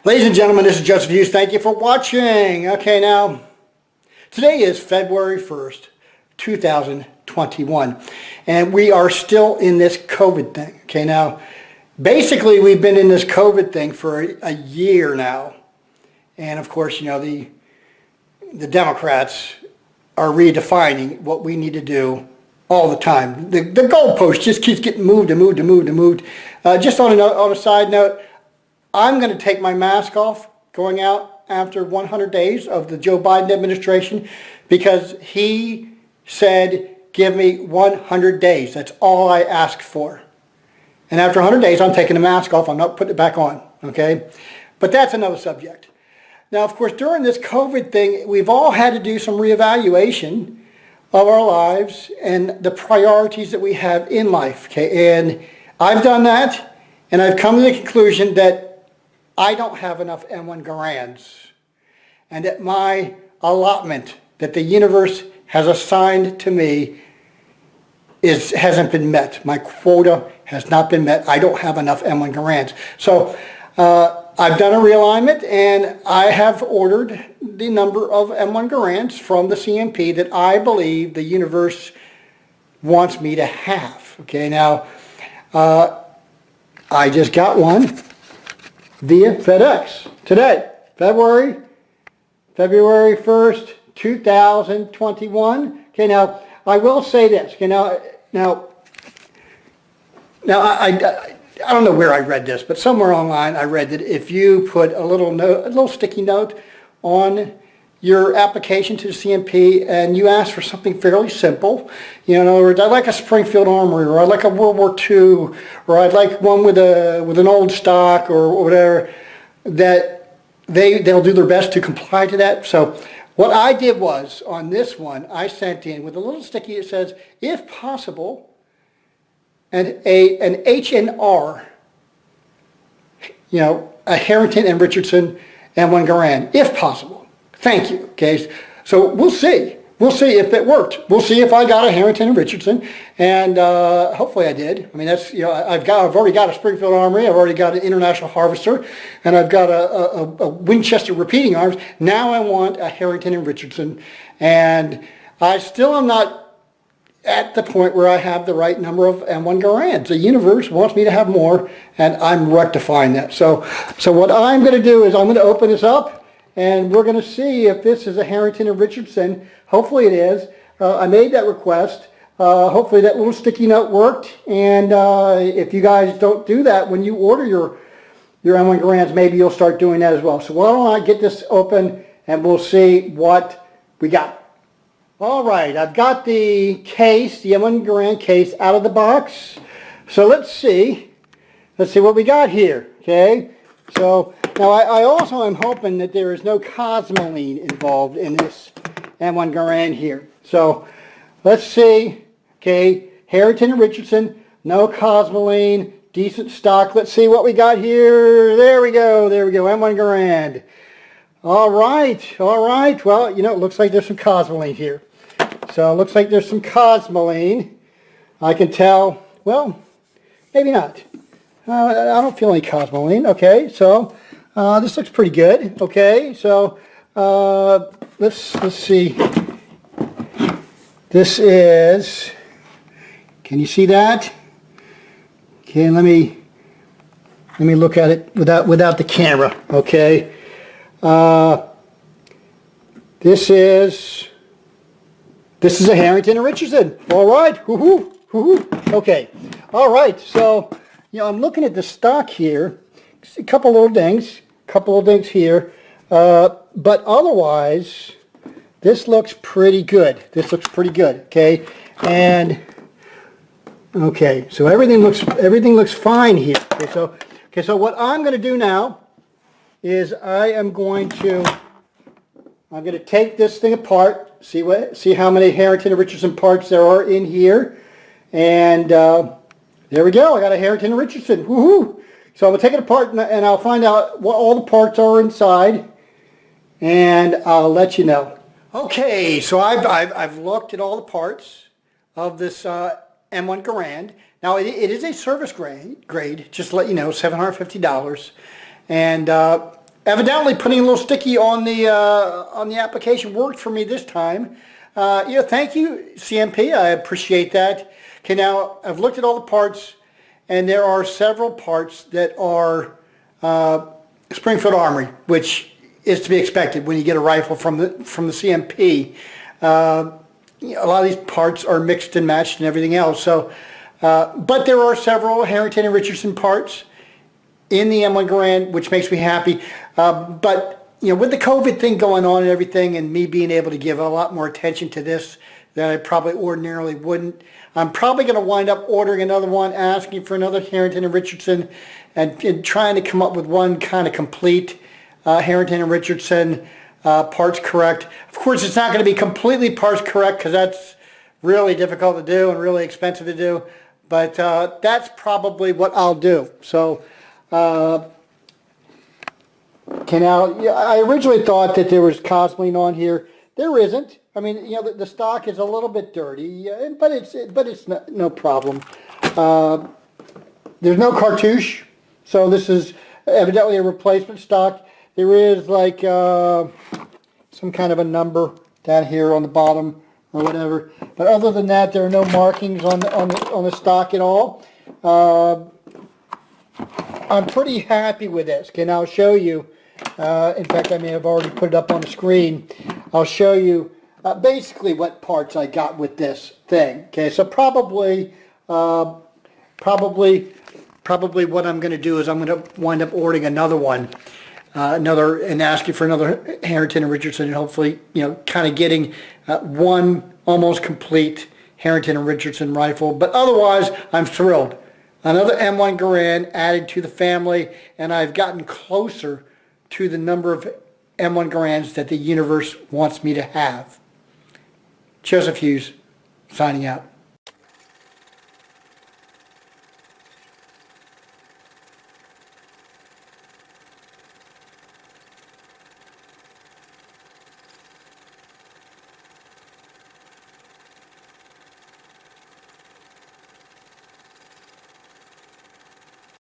Ladies and gentlemen, this is Joseph Hewes. Thank you for watching. Okay, now, today is February 1st, 2021, and we are still in this COVID thing. Okay, now, basically, we've been in this COVID thing for a year now, and of course, you know, the Democrats are redefining what we need to do all the time. The goalpost just keeps getting moved and moved and moved and moved. Just on a side note, I'm going to take my mask off going out after 100 days of the Joe Biden administration because he said, give me 100 days. That's all I asked for. And after 100 days, I'm taking the mask off. I'm not putting it back on, okay? But that's another subject. Now, of course, during this COVID thing, we've all had to do some reevaluation of our lives and the priorities that we have in life, okay? And I've done that, and I've come to the conclusion that I don't have enough M1 Garands, and that my allotment that the universe has assigned to me hasn't been met. My quota has not been met. I don't have enough M1 Garands. So I've done a realignment, and I have ordered the number of M1 Garands from the CMP that I believe the universe wants me to have. Okay, now I just got one via FedEx today, February 1st, 2021. Okay, now I will say this. Okay, now I don't know where I read this, but somewhere online I read that if you put a little sticky note on your application to the CMP and you ask for something fairly simple, you know, in other words, I'd like a Springfield Armory, or I'd like a World War II, or I'd like one with an old stock or whatever, that they'll do their best to comply to that. So what I did was, on this one, I sent in with a little sticky that says, if possible, and an HNR, you know, a Harrington and Richardson M1 Garand, if possible. Thank you. Okay, so we'll see. We'll see if it worked. We'll see if I got a Harrington and Richardson, and hopefully I did. I mean, that's, you know, I've already got a Springfield Armory. I've already got an International Harvester, and I've got a Winchester repeating arms. Now I want a Harrington and Richardson, and I still am not at the point where I have the right number of M1 Garands. The universe wants me to have more, and I'm rectifying that. So what I'm going to do is I'm going to open this up, and we're going to see if this is a Harrington and Richardson. Hopefully it is. I made that request. Hopefully that little sticky note worked. And if you guys don't do that when you order your M1 Garands, maybe you'll start doing that as well. So why don't I get this open and we'll see what we got. All right, I've got the case, the M1 Garand case out of the box. So let's see what we got here, okay? So now I also am hoping that there is no cosmoline involved in this M1 Garand here. So let's see, okay, Harrington and Richardson, no cosmoline, decent stock. Let's see what we got here. There we go, M1 Garand. All right. Well, you know, it looks like there's some cosmoline here. So it looks like there's some cosmoline. I can tell, well, maybe not. I don't feel any cosmoline. Okay, so this looks pretty good. Okay, so let's see. This is, can you see that? Okay, let me look at it without the camera. Okay, this is a Harrington and Richardson. All right, okay, all right. So, you know, I'm looking at the stock here. A couple little things here, but otherwise, this looks pretty good. Okay, and okay, so everything looks fine here. Okay, so what I'm going to do now is I'm going to take this thing apart, see how many Harrington and Richardson parts there are in here, and there we go. I got a Harrington and Richardson. Woohoo! So I'm going to take it apart and I'll find out what all the parts are inside, and I'll let you know. Okay, so I've looked at all the parts of this M1 Garand. Now it is a service grade, just to let you know, $750. And evidently putting a little sticky on the application worked for me this time. Thank you, CMP. I appreciate that. Okay, now I've looked at all the parts, and there are several parts that are Springfield Armory, which is to be expected when you get a rifle from the CMP. A lot of these parts are mixed and matched and everything else. So, but there are several Harrington and Richardson parts in the M1 Garand, which makes me happy. But with the COVID thing going on and everything, and me being able to give a lot more attention to this than I probably ordinarily wouldn't, I'm probably going to wind up ordering another one, asking for another Harrington and Richardson, and trying to come up with one kind of complete Harrington and Richardson parts correct. Of course, it's not going to be completely parts correct because that's really difficult to do and really expensive to do. But that's probably what I'll do. So, okay, now I originally thought that there was Cosmoline on here. There isn't. I mean, the stock is a little bit dirty, but it's no problem. There's no cartouche, so this is evidently a replacement stock. There is like some kind of a number down here on the bottom or whatever. But other than that, there are no markings on the stock at all. I'm pretty happy with this. Okay, now I'll show you. In fact, I may have already put it up on the screen. I'll show you basically what parts I got with this thing. Okay, so probably what I'm going to do is I'm going to wind up ordering another one. And asking for another Harrington and Richardson, and hopefully, kind of getting one almost complete Harrington and Richardson rifle. But otherwise, I'm thrilled. Another M1 Garand added to the family, and I've gotten closer to the number of M1 Garands that the universe wants me to have. Joseph Hewes, signing out.